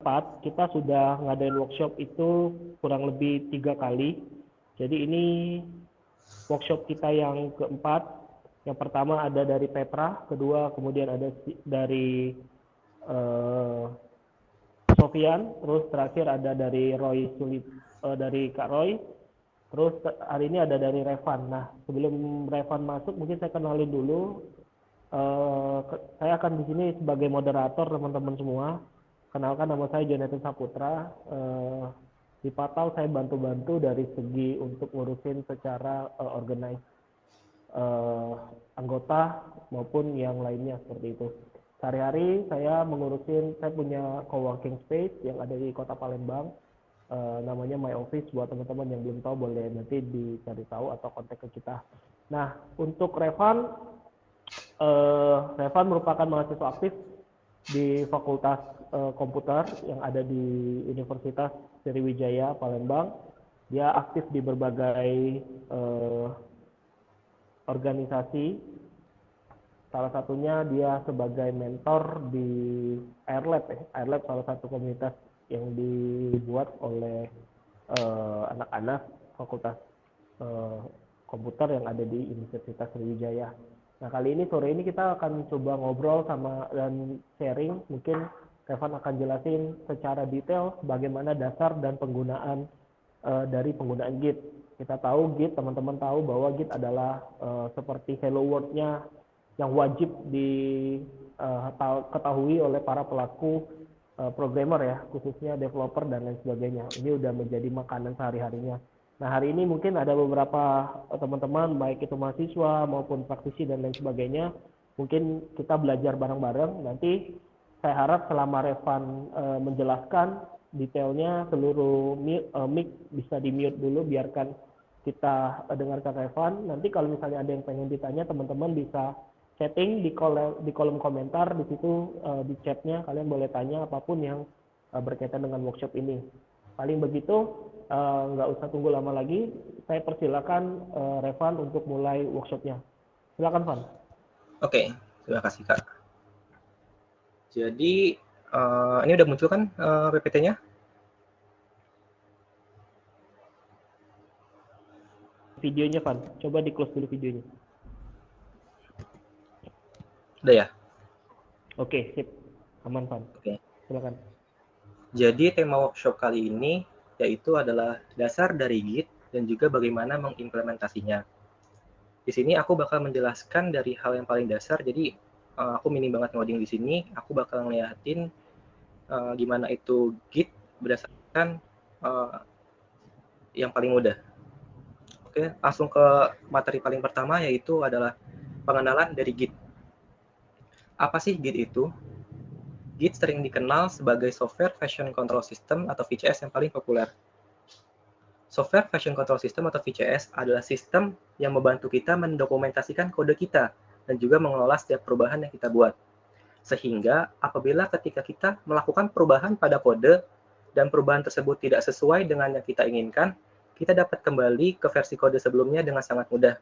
keempat, kita sudah ngadain workshop itu kurang lebih 3 kali. Jadi ini workshop kita yang keempat. Yang pertama ada dari Petra, kedua kemudian ada dari Sofian, terus terakhir ada dari Roy dari Kak Roy, terus hari ini ada dari Revan. Nah, sebelum Revan masuk, mungkin saya kenalin dulu. Saya akan di sini sebagai moderator teman-teman semua. Kenalkan, nama saya Jonathan Saputra. Di Patau saya bantu-bantu dari segi untuk ngurusin secara organize anggota maupun yang lainnya seperti itu. Sehari-hari saya punya coworking space yang ada di Kota Palembang, namanya My Office. Buat teman-teman yang belum tahu boleh nanti dicari tahu atau kontak ke kita. Nah, untuk Revan merupakan mahasiswa aktif di Fakultas Komputer yang ada di Universitas Sriwijaya Palembang. Dia aktif di berbagai organisasi. Salah satunya dia sebagai mentor di Airlab. Airlab salah satu komunitas yang dibuat oleh anak-anak Fakultas Komputer yang ada di Universitas Sriwijaya. Nah, kali ini sore ini kita akan coba ngobrol dan sharing. Mungkin Revan akan jelasin secara detail bagaimana dasar dan penggunaan dari penggunaan Git. Kita tahu Git, teman-teman tahu bahwa Git adalah seperti Hello World-nya yang wajib diketahui oleh para pelaku programmer ya, khususnya developer dan lain sebagainya. Ini udah menjadi makanan sehari-harinya. Nah, hari ini mungkin ada beberapa teman-teman, baik itu mahasiswa maupun praktisi dan lain sebagainya, mungkin kita belajar bareng-bareng. Nanti saya harap selama Revan menjelaskan detailnya, seluruh mic bisa di-mute dulu, biarkan kita dengarkan Revan. Nanti kalau misalnya ada yang pengen ditanya, teman-teman bisa chatting di kolom komentar, di situ di chatnya kalian boleh tanya apapun yang berkaitan dengan workshop ini. Paling begitu, nggak usah tunggu lama lagi, saya persilakan Revan untuk mulai workshopnya. Silakan, Van. Oke, terima kasih Kak. Jadi ini udah muncul kan PPT-nya? Videonya, Van. Coba di close dulu videonya. Udah ya? Oke, sip. Aman, Van. Oke. Silakan. Jadi tema workshop kali ini yaitu adalah dasar dari Git dan juga bagaimana mengimplementasinya. Di sini aku bakal menjelaskan dari hal yang paling dasar. Jadi aku minim banget ngoding di sini. Aku bakal ngeliatin gimana itu Git berdasarkan yang paling mudah. Oke, langsung ke materi paling pertama, yaitu adalah pengenalan dari Git. Apa sih Git itu? Git sering dikenal sebagai Software Version Control System atau VCS yang paling populer. Software Version Control System atau VCS adalah sistem yang membantu kita mendokumentasikan kode kita dan juga mengelola setiap perubahan yang kita buat. Sehingga apabila ketika kita melakukan perubahan pada kode dan perubahan tersebut tidak sesuai dengan yang kita inginkan, kita dapat kembali ke versi kode sebelumnya dengan sangat mudah.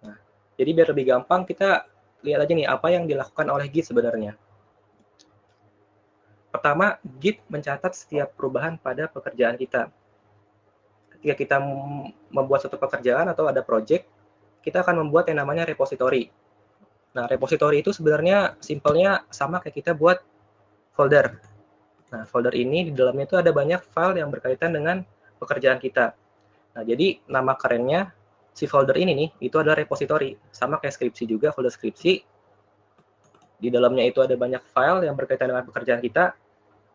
Nah, jadi biar lebih gampang, kita lihat aja nih apa yang dilakukan oleh Git sebenarnya. Pertama, Git mencatat setiap perubahan pada pekerjaan kita. Ketika kita membuat suatu pekerjaan atau ada project, kita akan membuat yang namanya repository. Nah, repository itu sebenarnya simpelnya sama kayak kita buat folder. Nah, folder ini di dalamnya itu ada banyak file yang berkaitan dengan pekerjaan kita. Nah, jadi nama kerennya si folder ini nih, itu adalah repository. Sama kayak skripsi juga, folder skripsi. Di dalamnya itu ada banyak file yang berkaitan dengan pekerjaan kita.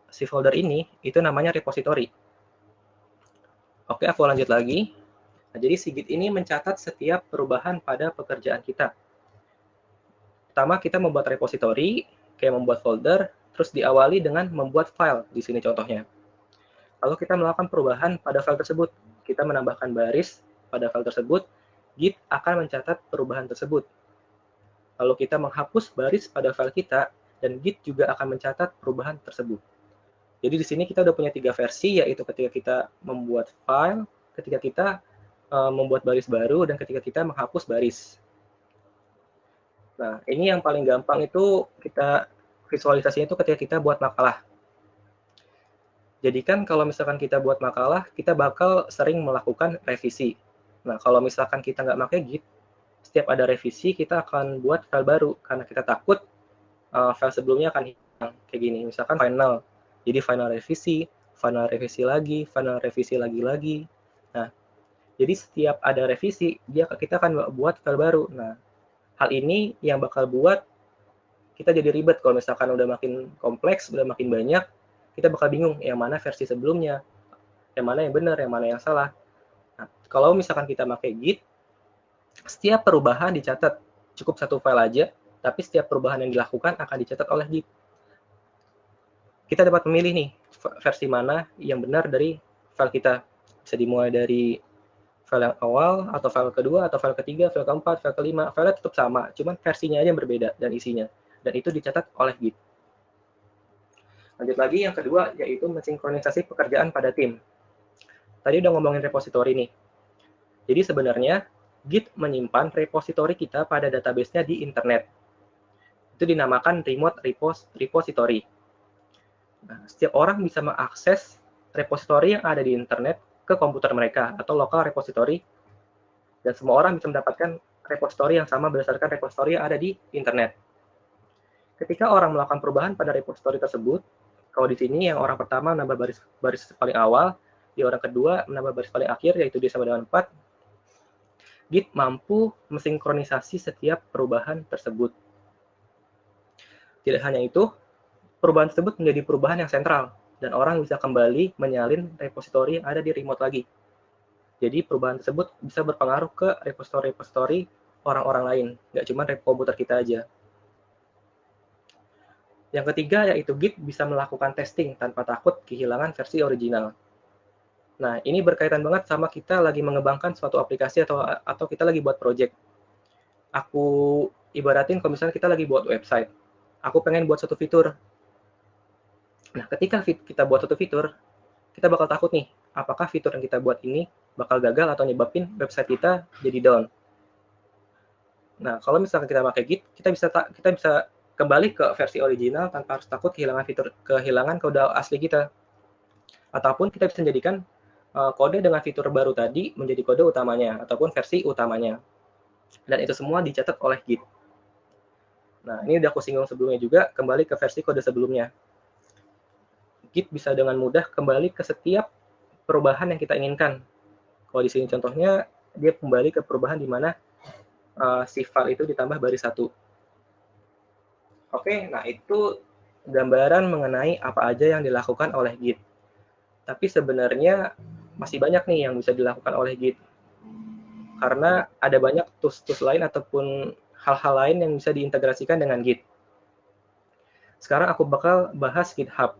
Si folder ini, itu namanya repository. Oke, aku lanjut lagi. Nah, jadi si Git ini mencatat setiap perubahan pada pekerjaan kita. Pertama, kita membuat repository, kayak membuat folder, terus diawali dengan membuat file. Di sini contohnya. Lalu kita melakukan perubahan pada file tersebut. Kita menambahkan baris pada file tersebut, Git akan mencatat perubahan tersebut. Lalu kita menghapus baris pada file kita, dan Git juga akan mencatat perubahan tersebut. Jadi di sini kita udah punya 3 versi, yaitu ketika kita membuat file, ketika kita membuat baris baru, dan ketika kita menghapus baris. Nah, ini yang paling gampang itu kita visualisasinya itu ketika kita buat makalah. Jadi kan kalau misalkan kita buat makalah, kita bakal sering melakukan revisi. Nah, kalau misalkan kita nggak pakai Git, setiap ada revisi kita akan buat file baru karena kita takut file sebelumnya akan hilang. Kayak gini, misalkan final. Jadi final revisi lagi, final revisi lagi-lagi. Nah, jadi setiap ada revisi, kita akan buat file baru. Nah, hal ini yang bakal buat kita jadi ribet kalau misalkan udah makin kompleks, udah makin banyak, kita bakal bingung yang mana versi sebelumnya, yang mana yang benar, yang mana yang salah. Nah, kalau misalkan kita pakai Git, setiap perubahan dicatat, cukup satu file aja, tapi setiap perubahan yang dilakukan akan dicatat oleh Git. Kita dapat memilih nih versi mana yang benar dari file kita. Bisa dimulai dari file yang awal, atau file kedua, atau file ketiga, file keempat, file kelima, file tetap sama, cuman versinya aja yang berbeda dan isinya. Dan itu dicatat oleh Git. Lanjut lagi yang kedua, yaitu mensinkronisasi pekerjaan pada tim. Tadi udah ngomongin repository nih. Jadi sebenarnya Git menyimpan repository kita pada database-nya di internet. Itu dinamakan remote repository. Nah, setiap orang bisa mengakses repository yang ada di internet ke komputer mereka atau local repository, dan semua orang bisa mendapatkan repository yang sama berdasarkan repository yang ada di internet. Ketika orang melakukan perubahan pada repository tersebut, kalau di sini yang orang pertama menambah baris paling awal, di orang kedua menambah baris paling akhir, yaitu dia sama dengan 4, Git mampu mensinkronisasi setiap perubahan tersebut. Tidak hanya itu, perubahan tersebut menjadi perubahan yang sentral, dan orang bisa kembali menyalin repository yang ada di remote lagi. Jadi perubahan tersebut bisa berpengaruh ke repository-repository orang-orang lain, nggak cuma komputer kita aja. Yang ketiga yaitu Git bisa melakukan testing tanpa takut kehilangan versi original. Nah, ini berkaitan banget sama kita lagi mengembangkan suatu aplikasi atau kita lagi buat project. Aku ibaratin kalau misalnya kita lagi buat website. Aku pengen buat satu fitur. Nah, ketika kita buat satu fitur, kita bakal takut nih, apakah fitur yang kita buat ini bakal gagal atau nyebabin website kita jadi down. Nah, kalau misalkan kita pakai Git, kita bisa kembali ke versi original tanpa harus takut kehilangan kode asli kita. Ataupun kita bisa menjadikan kode dengan fitur baru tadi menjadi kode utamanya ataupun versi utamanya. Dan itu semua dicatat oleh Git. Nah, ini udah aku singgung sebelumnya juga, kembali ke versi kode sebelumnya. Git bisa dengan mudah kembali ke setiap perubahan yang kita inginkan. Kalau di sini contohnya, dia kembali ke perubahan di mana si file itu ditambah baris 1. Oke, nah itu gambaran mengenai apa aja yang dilakukan oleh Git. Tapi sebenarnya masih banyak nih yang bisa dilakukan oleh Git. Karena ada banyak tools-tools lain ataupun hal-hal lain yang bisa diintegrasikan dengan Git. Sekarang aku bakal bahas GitHub.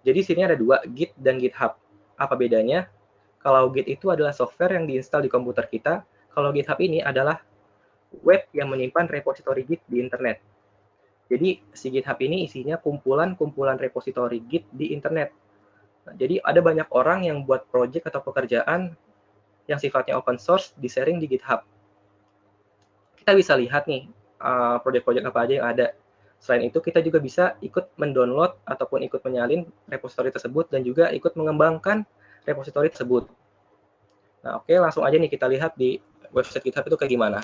Jadi sini ada dua, Git dan GitHub. Apa bedanya? Kalau Git itu adalah software yang diinstal di komputer kita, kalau GitHub ini adalah web yang menyimpan repository Git di internet. Jadi si GitHub ini isinya kumpulan-kumpulan repository Git di internet. Nah, jadi ada banyak orang yang buat project atau pekerjaan yang sifatnya open source di-sharing di GitHub. Kita bisa lihat nih project-project apa aja yang ada. Selain itu, kita juga bisa ikut mendownload ataupun ikut menyalin repository tersebut dan juga ikut mengembangkan repository tersebut. Nah, oke, langsung aja nih kita lihat di website GitHub itu kayak gimana.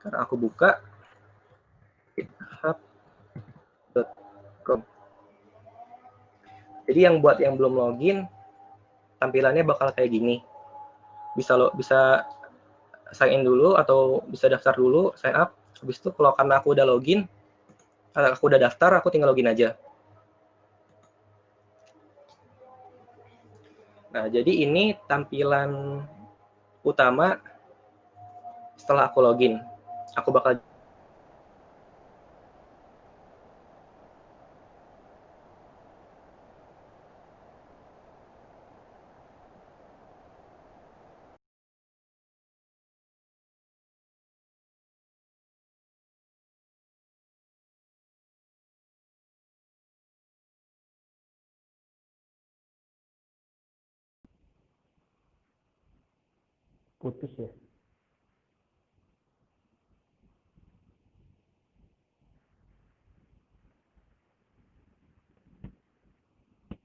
Karena aku buka github.com. Jadi yang buat yang belum login, tampilannya bakal kayak gini. Bisa sign in dulu atau bisa daftar dulu, sign up. Habis itu kalau karena aku udah login, aku udah daftar, aku tinggal login aja. Nah, jadi ini tampilan utama setelah aku login. Aku bakal Putus ya.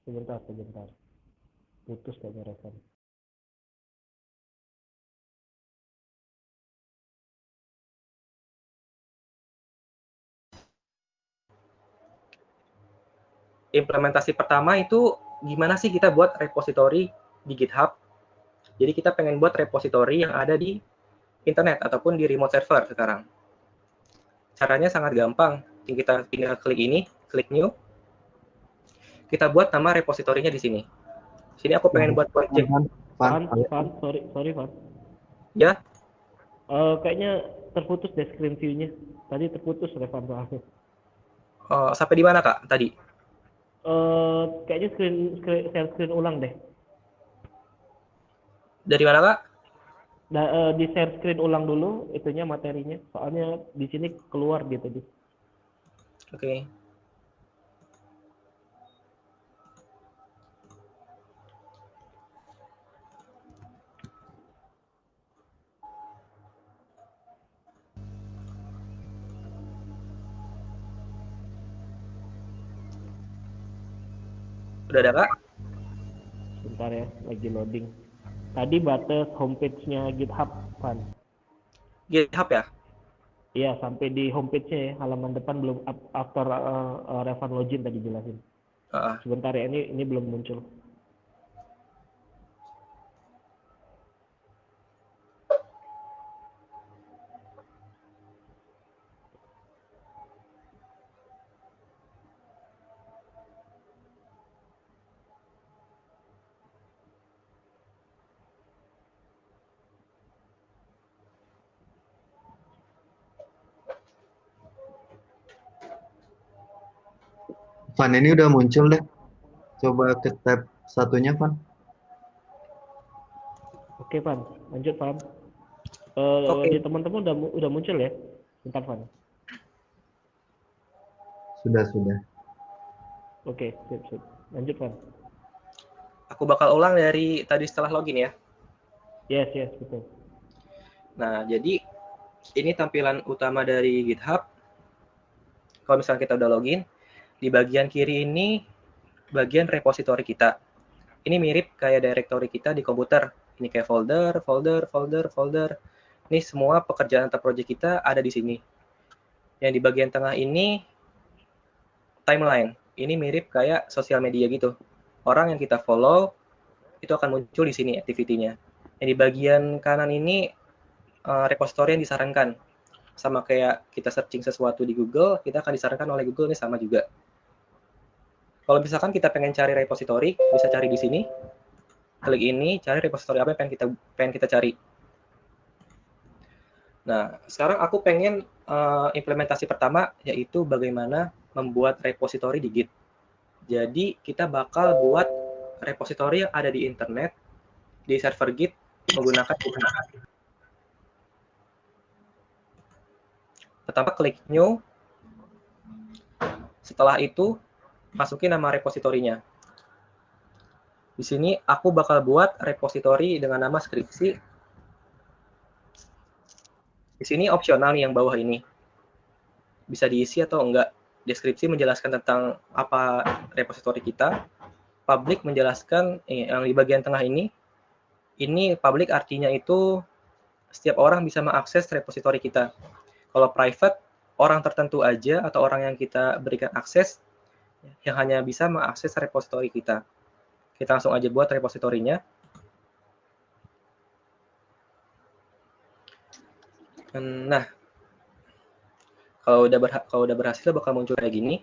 Sebentar. Putus kayaknya Revan. Implementasi pertama itu gimana sih kita buat repository di GitHub. Jadi kita pengen buat repository yang ada di internet ataupun di remote server sekarang. Caranya sangat gampang. Kita tinggal klik ini, klik new. Kita buat nama repositorinya di sini. Sini aku pengen buat project. Van, sorry Van. Ya, Kayaknya terputus deh screen view-nya. Tadi terputus Revan soalnya. sampai di mana Kak tadi? Kayaknya share screen ulang deh. Dari mana Kak? Di share screen ulang dulu itunya materinya. Soalnya di sini keluar gitu tadi. Oke. Udah ada Kak? Bentar ya, lagi loading. Tadi batas homepage-nya GitHub, Van. GitHub ya? Iya, sampai di homepage-nya ya, halaman depan belum after Revan login tadi jelasin. Sebentar ya, ini belum muncul. Van, ini udah muncul deh. Coba ke tab satunya, Van. Oke, Van. Lanjut, Van. Oke. Di teman-teman udah muncul ya? Bentar, Van. Sudah. Oke, sip. Lanjut, Van. Aku bakal ulang dari tadi setelah login ya. Yes, betul. Nah, jadi ini tampilan utama dari GitHub. Kalau misalnya kita udah login, di bagian kiri ini bagian repository kita. Ini mirip kayak directory kita di komputer. Ini kayak folder. Ini semua pekerjaan atau project kita ada di sini. Yang di bagian tengah ini timeline. Ini mirip kayak sosial media gitu. Orang yang kita follow itu akan muncul di sini activity-nya. Yang di bagian kanan ini repository yang disarankan. Sama kayak kita searching sesuatu di Google, kita akan disarankan oleh Google, ini sama juga. Kalau misalkan kita pengen cari repository, bisa cari di sini. Klik ini, cari repository apa yang pengen kita cari. Nah, sekarang aku pengen implementasi pertama, yaitu bagaimana membuat repository di Git. Jadi, kita bakal buat repository yang ada di internet, di server Git, menggunakan GitHub. Pertama, klik New. Setelah itu, masukin nama repositorinya. Di sini, aku bakal buat repository dengan nama skripsi. Di sini opsional nih yang bawah ini. Bisa diisi atau enggak. Deskripsi menjelaskan tentang apa repository kita. Public menjelaskan yang di bagian tengah ini. Ini public artinya itu setiap orang bisa mengakses repository kita. Kalau private, orang tertentu aja atau orang yang kita berikan akses yang hanya bisa mengakses repository kita. Kita langsung aja buat repositorinya. Nah, kalau udah berhasil bakal muncul kayak gini.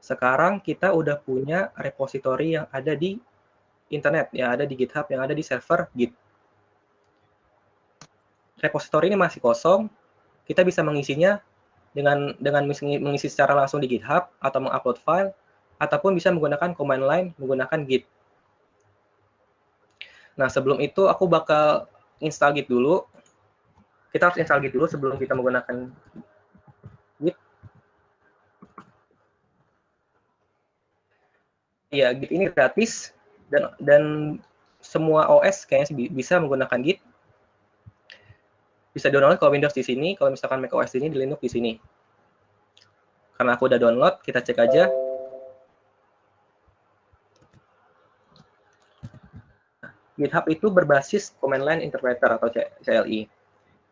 Sekarang kita udah punya repository yang ada di internet, yang ada di GitHub, yang ada di server Git. Repository ini masih kosong, kita bisa mengisinya dengan mengisi secara langsung di GitHub atau mengupload file, ataupun bisa menggunakan command line menggunakan Git. Nah, sebelum itu aku bakal install Git dulu. Kita harus install Git dulu sebelum kita menggunakan Git. Ya, Git ini gratis dan semua OS kayaknya bisa menggunakan Git. Bisa download kalau Windows di sini, kalau misalkan Mac OS ini, di Linux di sini. Karena aku udah download, kita cek aja. GitHub itu berbasis Command Line Interpreter atau CLI.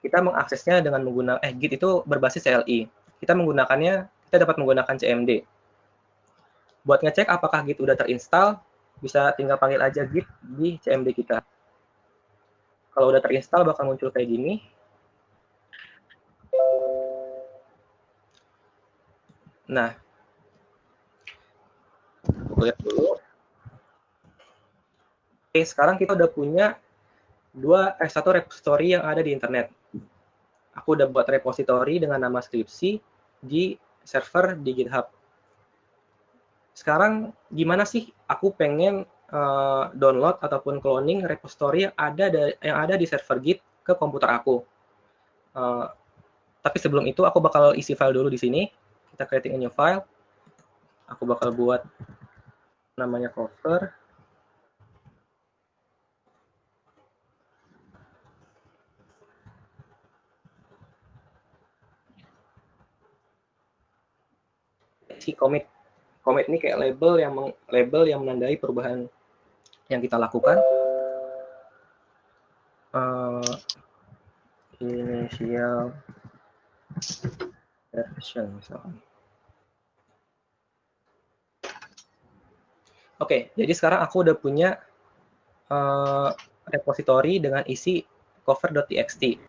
Kita mengaksesnya dengan menggunakan Git itu berbasis CLI. Kita dapat menggunakan CMD. Buat ngecek apakah Git udah terinstall, bisa tinggal panggil aja Git di CMD kita. Kalau udah terinstall bakal muncul kayak gini. Nah, lihat dulu. Oke, sekarang kita udah punya satu repository yang ada di internet. Aku udah buat repository dengan nama skripsi di server di GitHub. Sekarang gimana sih aku pengen download ataupun cloning repository yang ada di server Git ke komputer aku. Tapi sebelum itu aku bakal isi file dulu di sini. Kita creating a new file. Aku bakal buat namanya cover. Si commit ini kayak label yang menandai perubahan yang kita lakukan. Initial version misalnya. Oke, jadi sekarang aku udah punya repository dengan isi cover.txt.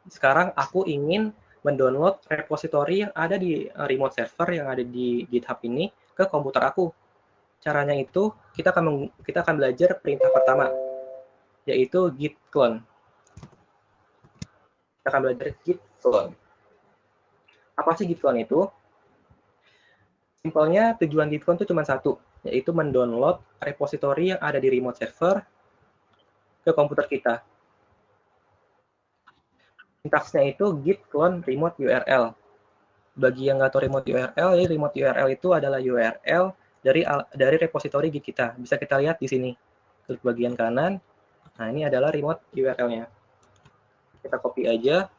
Sekarang aku ingin mendownload repository yang ada di remote server yang ada di GitHub ini ke komputer aku. Caranya itu kita akan belajar perintah pertama, yaitu git clone. Kita akan belajar git clone. Apa sih git clone itu? Simpelnya tujuan git clone itu cuma satu, yaitu mendownload repository yang ada di remote server ke komputer kita. Sintaksnya itu git clone remote URL. Bagi yang nggak tahu remote URL, jadi remote URL itu adalah URL dari repository Git kita. Bisa kita lihat di sini. Klik bagian kanan. Nah, ini adalah remote URL-nya. Kita copy aja.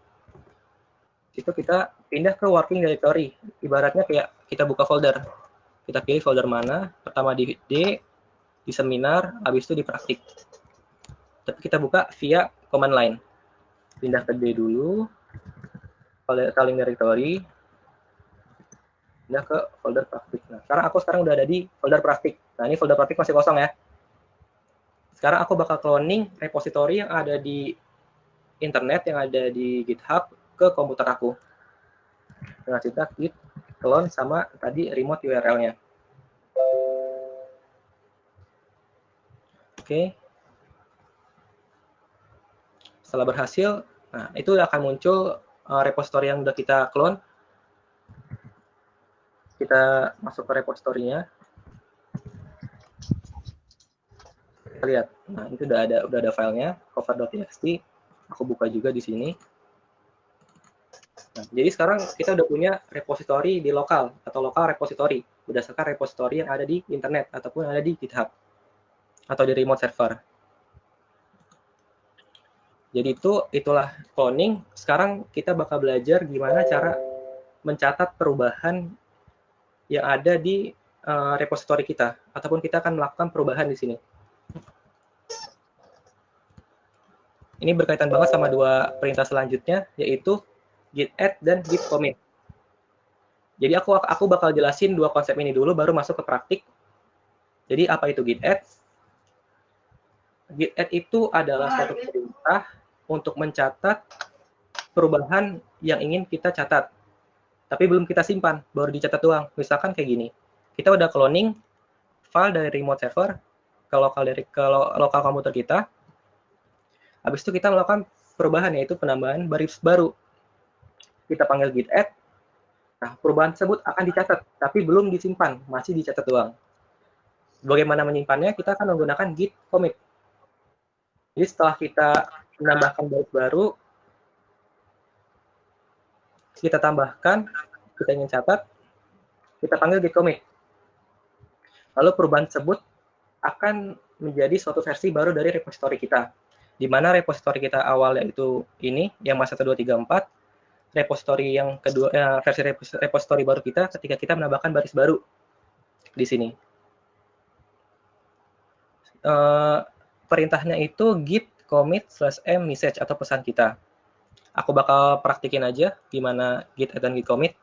Itu kita pindah ke working directory. Ibaratnya kayak kita buka folder. Kita pilih folder mana. Pertama di D, di seminar, habis itu di praktik. Tapi kita buka via command line. Pindah ke D dulu. Calling directory. Pindah ke folder praktik. Nah, sekarang udah ada di folder praktik. Nah, ini folder praktik masih kosong ya. Sekarang aku bakal cloning repository yang ada di internet, yang ada di GitHub ke komputer aku. Dengan sintak git clone sama tadi remote URL-nya. Oke. Setelah berhasil, nah itu akan muncul repository yang udah kita clone. Kita masuk ke repository-nya. Kita lihat. Nah, itu udah ada filenya, cover.txt. Aku buka juga di sini. Nah, jadi sekarang kita udah punya repository di lokal atau lokal repository berdasarkan repository yang ada di internet ataupun ada di GitHub atau di remote server. Jadi itulah cloning. Sekarang kita bakal belajar gimana cara mencatat perubahan yang ada di repository kita, ataupun kita akan melakukan perubahan di sini. Ini berkaitan banget sama dua perintah selanjutnya, yaitu git add dan git commit. Jadi aku bakal jelasin dua konsep ini dulu, baru masuk ke praktik. Jadi apa itu git add? Git add itu adalah suatu perintah untuk mencatat perubahan yang ingin kita catat. Tapi belum kita simpan, baru dicatat doang. Misalkan kayak gini. Kita udah cloning file dari remote server ke lokal komputer kita. Habis itu kita melakukan perubahan, yaitu penambahan baris baru. Kita panggil git add. Nah, perubahan tersebut akan dicatat, tapi belum disimpan, masih dicatat doang. Bagaimana menyimpannya? Kita akan menggunakan git commit. Jadi setelah kita menambahkan baris baru, kita tambahkan, kita ingin catat, kita panggil git commit. Lalu perubahan tersebut akan menjadi suatu versi baru dari repository kita. Di mana repository kita awal yaitu ini, yang mas 1, 2, 3, 4. Repository yang kedua, versi repository baru kita ketika kita menambahkan baris baru di sini. perintahnya itu git commit /m message atau pesan kita. Aku bakal praktikin aja gimana git dan git commit.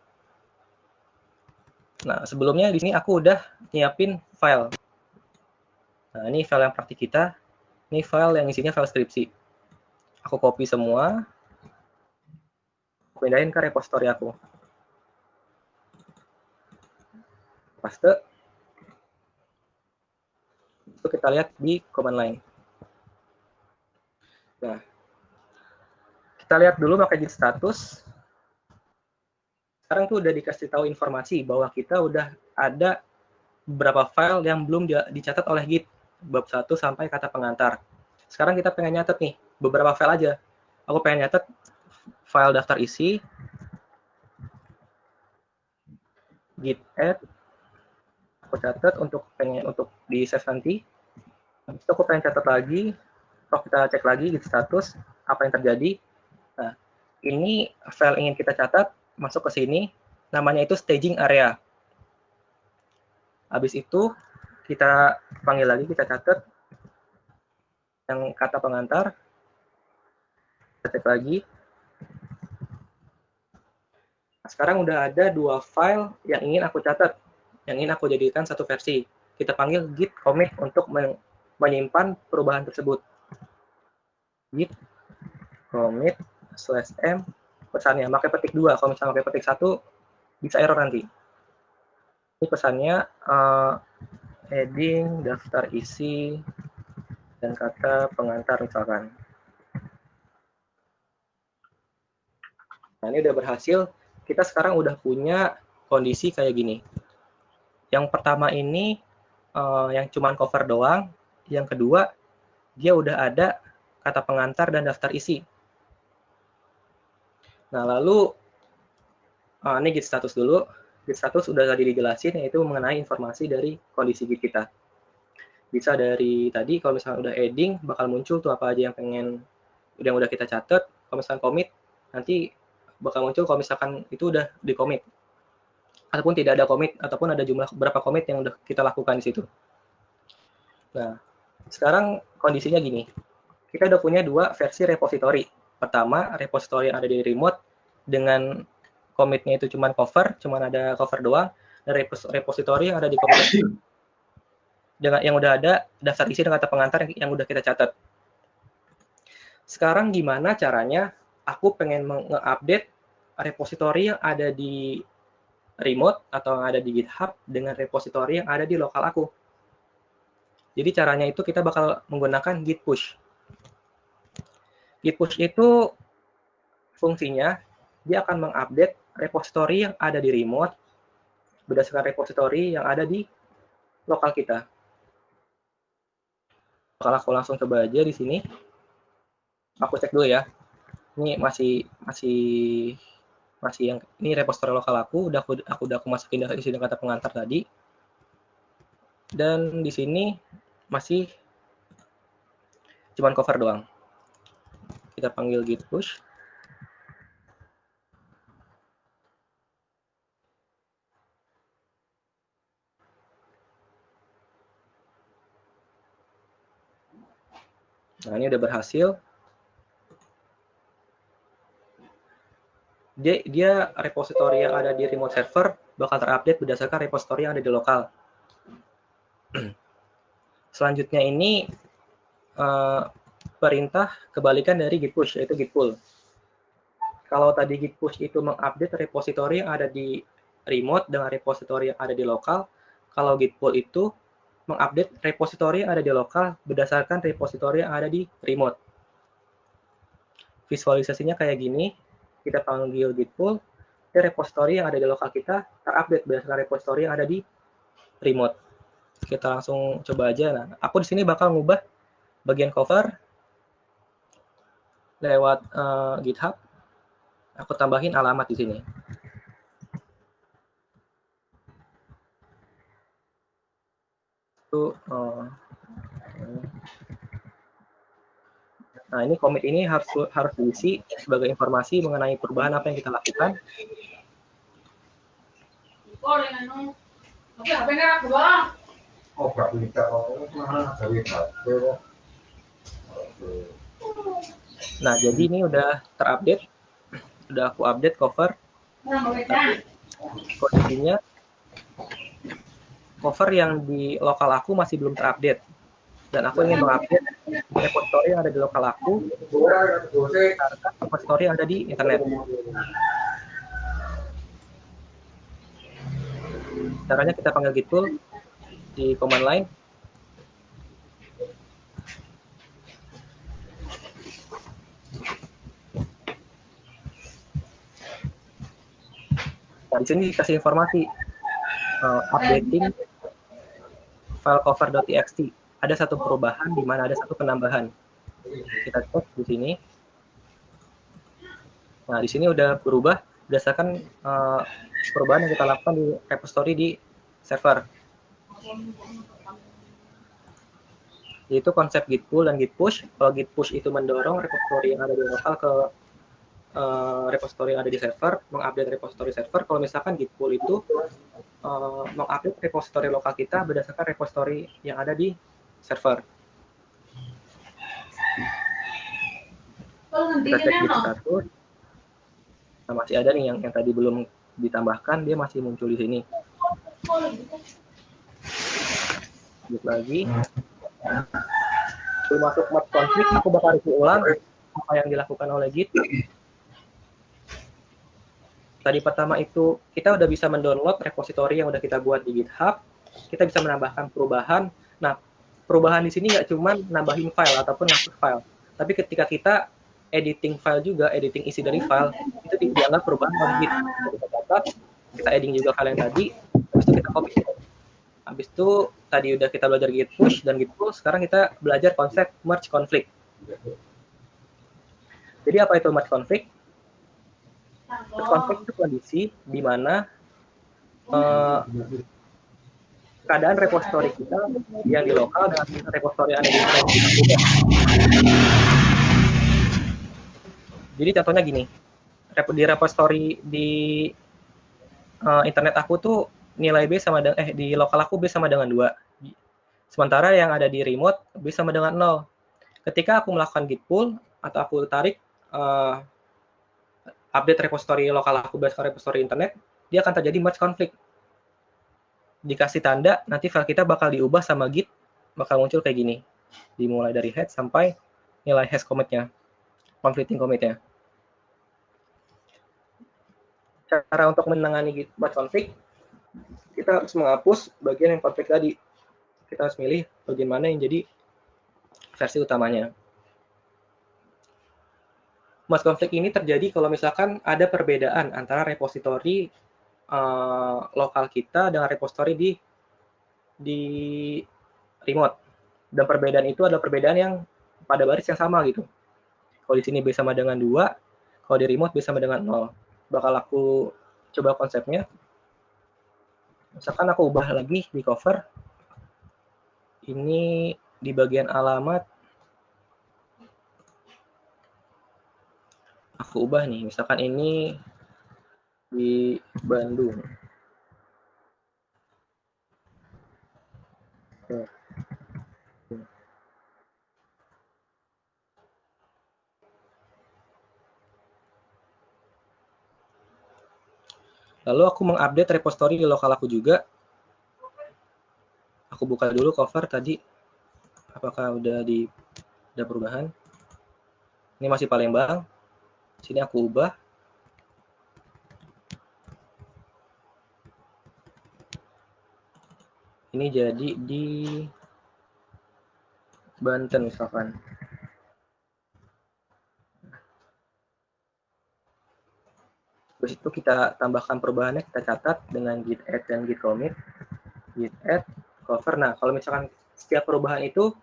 Nah, sebelumnya di sini aku udah nyiapin file. Nah, ini file yang praktik kita. Ini file yang isinya file skripsi. Aku copy semua, pindahin ke repository aku. Paste. Itu kita lihat di command line. Nah, kita lihat dulu pakai git status. Sekarang tuh udah dikasih tahu informasi bahwa kita udah ada beberapa file yang belum dicatat oleh Git, bab 1 sampai kata pengantar. Sekarang kita pengen nyatet nih, beberapa file aja. Aku pengen nyatet file daftar isi, git add, aku catat untuk di save nanti. Habis itu aku pengen catat lagi, kalau kita cek lagi git status, apa yang terjadi. Nah, ini file ingin kita catat, masuk ke sini, namanya itu staging area. Habis itu kita panggil lagi, kita catat yang kata pengantar, kita cek lagi. Nah, sekarang udah ada 2 file yang ingin aku catat, yang ingin aku jadikan satu versi. Kita panggil git commit untuk menyimpan perubahan tersebut. Git commit /m pesannya, pakai petik 2, kalau misalnya pakai petik 1 bisa error nanti. Ini pesannya heading, daftar isi, dan kata pengantar misalkan. Nah, ini udah berhasil. Kita sekarang udah punya kondisi kayak gini. Yang pertama ini yang cuman cover doang. Yang kedua, dia udah ada kata pengantar dan daftar isi. Nah, lalu ini git status dulu. Git status udah tadi dijelasin, yaitu mengenai informasi dari kondisi git kita. Bisa dari tadi, kalau misalnya udah adding, bakal muncul tuh apa aja yang udah kita catat. Kalau misalnya commit, nanti bakal muncul kalau misalkan itu udah di commit. Ataupun tidak ada commit, ataupun ada jumlah berapa commit yang udah kita lakukan di situ. Nah, sekarang kondisinya gini. Kita udah punya 2 versi repository. Pertama, repository yang ada di remote dengan commitnya itu cuman ada cover doang, dan repository yang ada di commit dengan yang udah ada daftar isi dan kata pengantar yang udah kita catat. Sekarang gimana caranya aku pengen nge-update repository yang ada di remote atau yang ada di GitHub dengan repository yang ada di lokal aku. Jadi caranya itu kita bakal menggunakan git push. Git push itu fungsinya dia akan mengupdate repository yang ada di remote berdasarkan repository yang ada di lokal kita. Kalau aku langsung coba aja di sini. Aku cek dulu ya. Ini masih yang ini repository lokal aku udah aku masukin isi dan kata pengantar tadi. Dan di sini masih cuman cover doang. Kita panggil git push. Nah, ini udah berhasil. Dia repository yang ada di remote server bakal terupdate berdasarkan repository yang ada di lokal. Selanjutnya ini perintah kebalikan dari git push, yaitu git pull. Kalau tadi git push itu mengupdate repository yang ada di remote dengan repository yang ada di lokal, kalau git pull itu mengupdate repository yang ada di lokal berdasarkan repository yang ada di remote. Visualisasinya kayak gini, kita panggil git pull, repository yang ada di lokal kita terupdate berdasarkan repository yang ada di remote. Kita langsung coba aja. Nah, aku di sini bakal ngubah bagian cover lewat GitHub. Aku tambahin alamat di sini. Nah, ini commit ini harus diisi sebagai informasi mengenai perubahan apa yang kita lakukan. Nah, jadi ini udah terupdate, udah aku update cover. Tapi kondisinya cover yang di lokal aku masih belum terupdate, dan aku ingin mengupdate repository yang ada di lokal aku karena repository yang ada di internet. Caranya kita panggil git pull di command line. Nah, di sini dikasih informasi updating file cover.txt. Ada satu perubahan di mana ada satu penambahan. Kita cek di sini. Nah, di sini udah berubah berdasarkan perubahan yang kita lakukan di repository di server. Yaitu konsep git pull dan git push. Kalau git push itu mendorong repository yang ada di lokal ke repository yang ada di server, mengupdate repository server. Kalau misalkan git pull itu mengupdate repository lokal kita berdasarkan repository yang ada di server. Kita cek git status. Nah, masih ada nih yang tadi belum ditambahkan, dia masih muncul di sini. Lanjut lagi. Sebelum masuk merge conflict, aku bakal review ulang apa yang dilakukan oleh Git. Tadi pertama itu kita udah bisa mendownload repository yang udah kita buat di GitHub. Kita bisa menambahkan perubahan. Nah, perubahan di sini nggak cuma nambahin file ataupun ngapus file, tapi ketika kita editing file juga, editing isi dari file, itu dianggap perubahan oleh Git. Kita catat, kita editing juga file yang tadi, habis itu kita copy. Habis itu tadi udah kita belajar git push dan git pull, sekarang kita belajar konsep merge conflict. Jadi apa itu merge conflict? Merge conflict itu kondisi di mana keadaan repository kita yang di lokal dengan repository yang ada di internet kita beda. Jadi contohnya gini, di repository di internet aku tuh nilai B sama dengan di lokal aku B sama dengan 2. Sementara yang ada di remote B sama dengan 0. Ketika aku melakukan git pull atau aku tarik update repository lokal aku berdasarkan repository internet, dia akan terjadi merge conflict. Dikasih tanda, nanti file kita bakal diubah sama Git, bakal muncul kayak gini. Dimulai dari head sampai nilai hash commit-nya, conflicting commit-nya. Cara untuk menangani merge conflict, kita harus menghapus bagian yang konflik tadi. Kita harus milih bagian mana yang jadi versi utamanya. Merge conflict ini terjadi kalau misalkan ada perbedaan antara repository lokal kita dengan repository di remote. Dan perbedaan itu adalah perbedaan yang pada baris yang sama gitu. Kalau di sini B sama dengan 2, kalau di remote B sama dengan 0. Bakal aku coba konsepnya. Misalkan aku ubah lagi di cover. Ini di bagian alamat. Aku ubah nih, misalkan ini di Bandung. Lalu aku mengupdate repository di lokal aku juga. Aku buka dulu cover tadi. Apakah udah ada perubahan? Ini masih Palembang. Sini aku ubah. Ini jadi di Banten misalkan. Terus itu kita tambahkan perubahannya, kita catat dengan git add dan git commit. Git add, cover. Nah, kalau misalkan setiap perubahan itu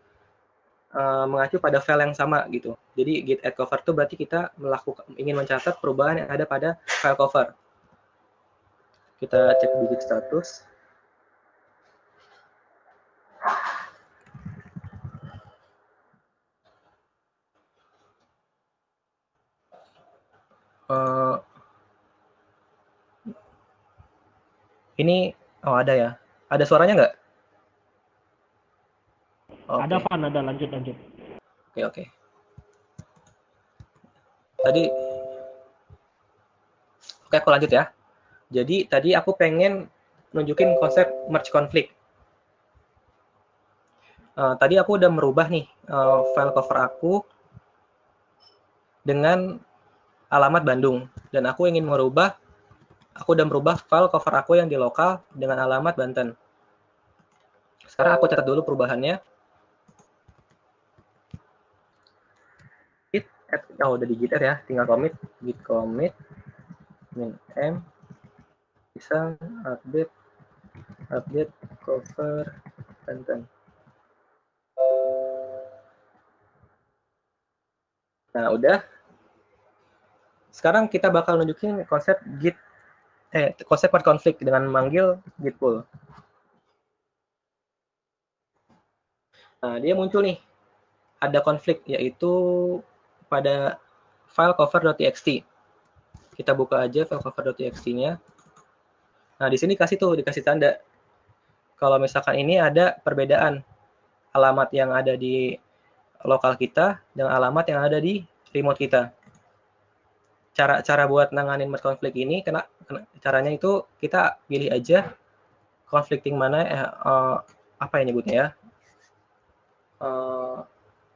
mengacu pada file yang sama gitu. Jadi git add cover itu berarti kita ingin mencatat perubahan yang ada pada file cover. Kita cek di git status. Ini ada ya. Ada suaranya nggak? Okay. Ada, Van, ada, lanjut. Oke. Tadi, oke aku lanjut ya. Jadi tadi aku pengen nunjukin konsep merge conflict. Tadi aku udah merubah nih file cover aku dengan alamat Bandung, dan aku udah merubah file cover aku yang di lokal dengan alamat Banten. Sekarang aku catat dulu perubahannya. Git add, udah di git add ya, tinggal commit, git commit min m bisa update cover Banten. Nah, udah. Sekarang kita bakal nunjukin konsep konsep merge conflict dengan memanggil git pull. Nah, dia muncul nih. Ada konflik, yaitu pada file cover.txt. Kita buka aja file cover.txt-nya. Nah, di sini dikasih tanda. Kalau misalkan ini ada perbedaan alamat yang ada di lokal kita dengan alamat yang ada di remote kita. Cara buat nanganin merge conflict ini, caranya itu kita pilih aja conflicting mana, apa yang nyebutnya ya,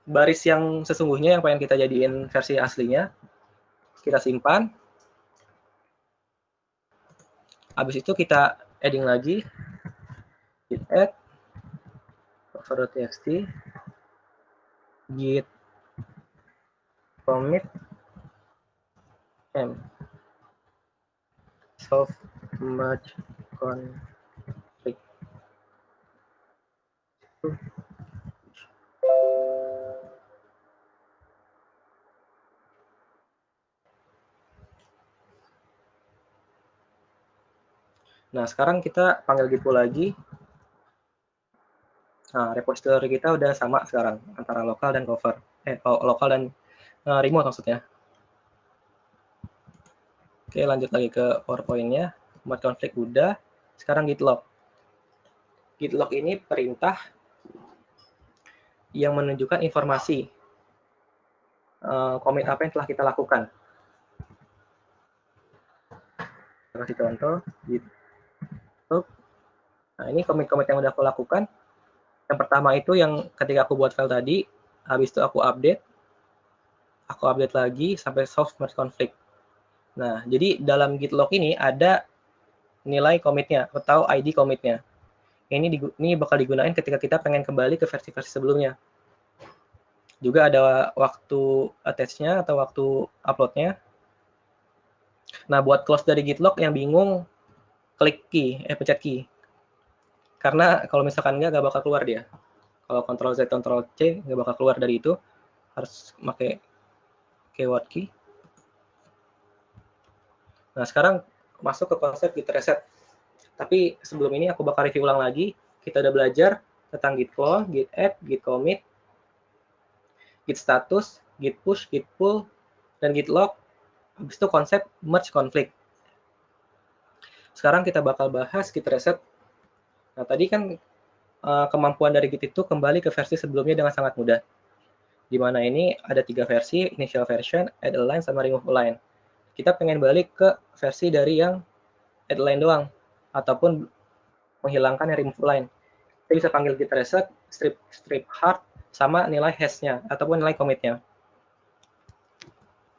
baris yang sesungguhnya yang pengen kita jadiin versi aslinya, kita simpan. Habis itu kita adding lagi, git add cover.txt, git commit m solve merge conflict. Nah, sekarang kita panggil git pull lagi. Nah, repository kita udah sama sekarang antara lokal dan cover. Lokal dan remote maksudnya. Oke, lanjut lagi ke PowerPoint-nya. Merge conflict udah. Sekarang git log. Git log ini perintah yang menunjukkan informasi commit apa yang telah kita lakukan. Kita kasih contoh git log. Nah, ini commit-commit yang udah aku lakukan. Yang pertama itu yang ketika aku buat file tadi, habis itu aku update lagi sampai solve merge conflict. Nah, jadi dalam git log ini ada nilai commit-nya atau ID commit-nya. Ini bakal digunakan ketika kita pengen kembali ke versi-versi sebelumnya. Juga ada waktu attach-nya atau waktu upload-nya. Nah, buat close dari git log yang bingung, pencet key. Karena kalau misalkan nggak bakal keluar dia. Kalau Ctrl Z, Ctrl C nggak bakal keluar dari itu. Harus pakai keyword key. Nah, sekarang masuk ke konsep git reset. Tapi sebelum ini aku bakal review ulang lagi. Kita udah belajar tentang git clone, git add, git commit, git status, git push, git pull, dan git log. Habis itu konsep merge conflict. Sekarang kita bakal bahas git reset. Nah, tadi kan kemampuan dari git itu kembali ke versi sebelumnya dengan sangat mudah. Di mana ini ada 3 versi, initial version, add a line, sama remove a line. Kita pengen balik ke versi dari yang add line doang, ataupun menghilangkan yang remove line. Kita bisa panggil git reset, strip hard, sama nilai hash-nya, ataupun nilai commit-nya.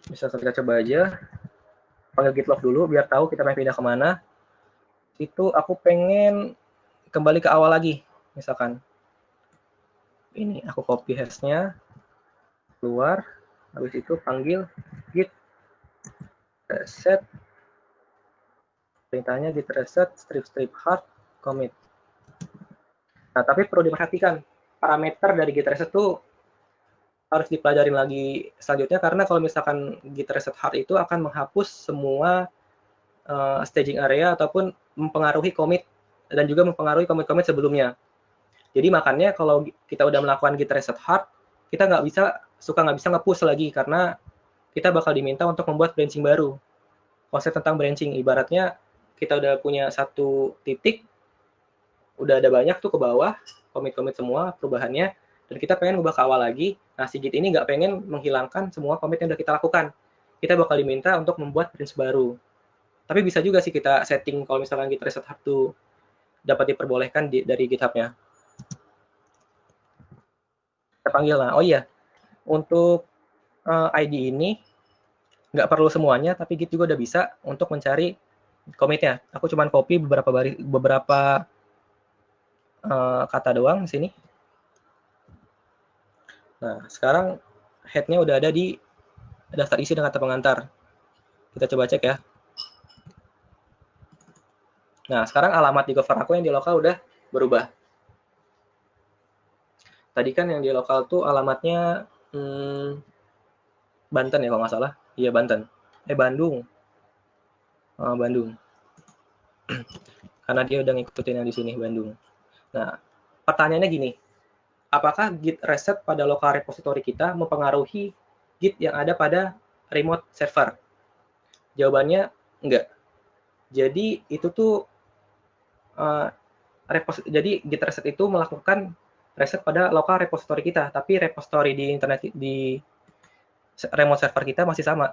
Bisa kita coba aja. Panggil git log dulu, biar tahu kita pengen pindah kemana. Itu aku pengen kembali ke awal lagi, misalkan. Ini, aku copy hash-nya, keluar, habis itu panggil git reset, perintahnya git reset strip hard commit. Nah, tapi perlu diperhatikan, parameter dari git reset tuh harus dipelajarin lagi selanjutnya, karena kalau misalkan git reset hard itu akan menghapus semua staging area ataupun mempengaruhi commit dan juga mempengaruhi commit-commit sebelumnya. Jadi makanya kalau kita udah melakukan git reset hard, kita nggak bisa nge-push lagi, karena kita bakal diminta untuk membuat branching baru. Konsep tentang branching, ibaratnya kita udah punya satu titik, udah ada banyak tuh ke bawah, commit-commit semua perubahannya, dan kita pengen ubah ke awal lagi. Nah, si git ini nggak pengen menghilangkan semua commit yang udah kita lakukan. kita bakal diminta untuk membuat branch baru. Tapi bisa juga sih kita setting kalau misalkan Git Reset Hub tuh dapat diperbolehkan dari GitHub-nya. Kita panggil. Nah, oh iya, untuk ID ini nggak perlu semuanya, tapi Git juga udah bisa untuk mencari commit-nya. Aku cuma copy beberapa kata doang di sini. Nah, sekarang head-nya udah ada di daftar isi dan kata pengantar. Kita coba cek ya. Nah, sekarang alamat di cover aku yang di lokal udah berubah. Tadi kan yang di lokal tuh alamatnya Banten ya kalau nggak salah. Iya, Banten. Bandung. Bandung. Karena dia udah ngikutin yang di sini, Bandung. Nah, pertanyaannya gini. Apakah Git reset pada lokal repository kita mempengaruhi Git yang ada pada remote server? Jawabannya enggak. Jadi itu tuh jadi Git reset itu melakukan reset pada lokal repository kita, tapi repository di internet di remote server kita masih sama.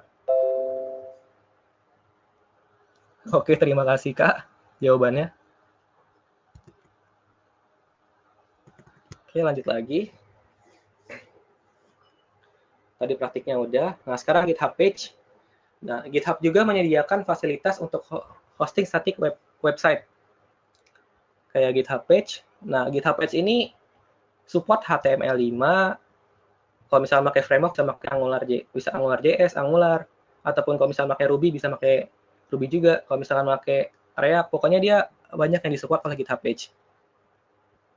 Oke, terima kasih Kak jawabannya. Oke, lanjut lagi. Tadi praktiknya udah. Nah, sekarang GitHub page. Nah, GitHub juga menyediakan fasilitas untuk hosting static website. Kayak GitHub page. Nah, GitHub page ini support HTML5. Kalau misalnya pakai framework bisa AngularJS, Angular, ataupun kalau misalnya pakai Ruby bisa pakai Ruby juga. Kalau misalnya pakai React, pokoknya dia banyak yang disupport oleh GitHub page.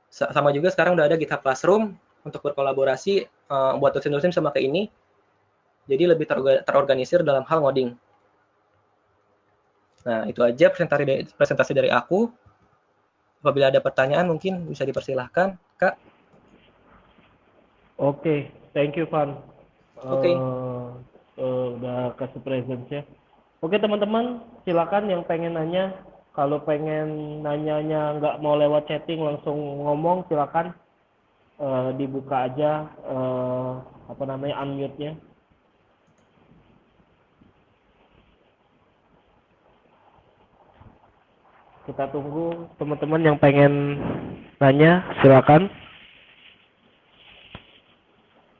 Sama juga sekarang udah ada GitHub Classroom untuk berkolaborasi buat dosen-dosen sama kayak ini. Jadi lebih terorganisir dalam hal ngoding. Nah, itu aja presentasi dari aku. Apabila ada pertanyaan mungkin bisa dipersilahkan, Kak. Oke, thank you, Van. Oke. Udah kasih presence-nya. Oke, teman-teman, silakan yang pengen nanya. Kalau pengen nanyanya nggak mau lewat chatting, langsung ngomong, silakan dibuka aja unmute-nya. Kita tunggu teman-teman yang pengen nanya, silakan.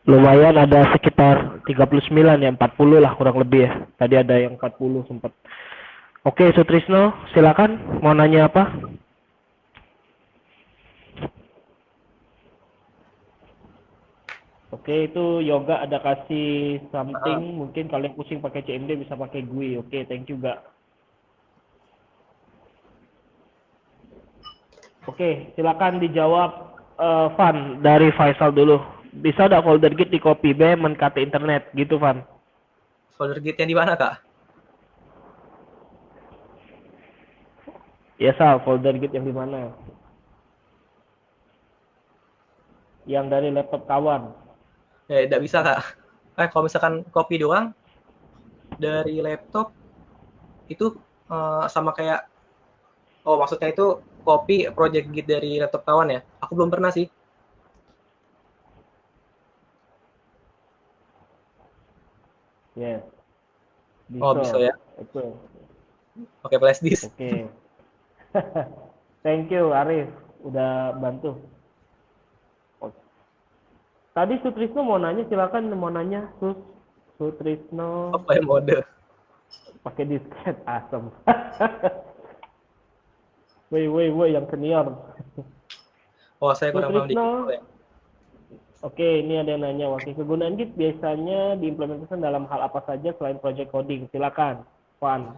Lumayan ada sekitar 39 ya, 40 lah kurang lebih ya. Tadi ada yang 40 sempat. Oke, Sutrisno, silakan mau nanya apa? Oke, itu Yoga ada kasih something, mungkin kalian pusing pakai CMD bisa pakai GUI. Oke, thank you, Ga. Oke, silakan dijawab Van dari Faisal dulu. Bisa ada folder Git di copy B men-kt internet gitu, Van? Folder Git yang di mana, Kak? Ya, Sal, folder Git yang di mana? Yang dari laptop kawan. Ya, tidak bisa, Kak. Kalau misalkan copy doang dari laptop itu sama kayak maksudnya itu copy project Git dari laptop kawan ya? Aku belum pernah sih. Yes. Bisa ya. Betul. Oke, flash disk. Oke. Thank you, Arif. Udah bantu. Tadi Sutrisno mau nanya, silakan mau nanya, Sutrisno. Apa yang mode? Pakai disket, asem. Woi, yang senior. Saya kurang paham dikit. Ya. Oke, ini ada yang nanya, wakil kegunaan Git biasanya diimplementasikan dalam hal apa saja selain project coding? Silakan, Van.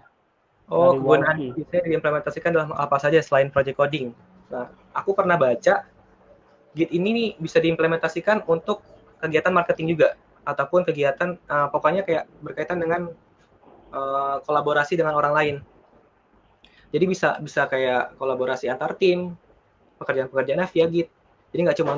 Kegunaan Git bisa diimplementasikan dalam apa saja selain project coding. Nah, aku pernah baca Git ini nih bisa diimplementasikan untuk kegiatan marketing juga, ataupun kegiatan pokoknya kayak berkaitan dengan kolaborasi dengan orang lain. Jadi bisa kayak kolaborasi antar tim, pekerjaan-pekerjaannya via Git. Jadi nggak cuma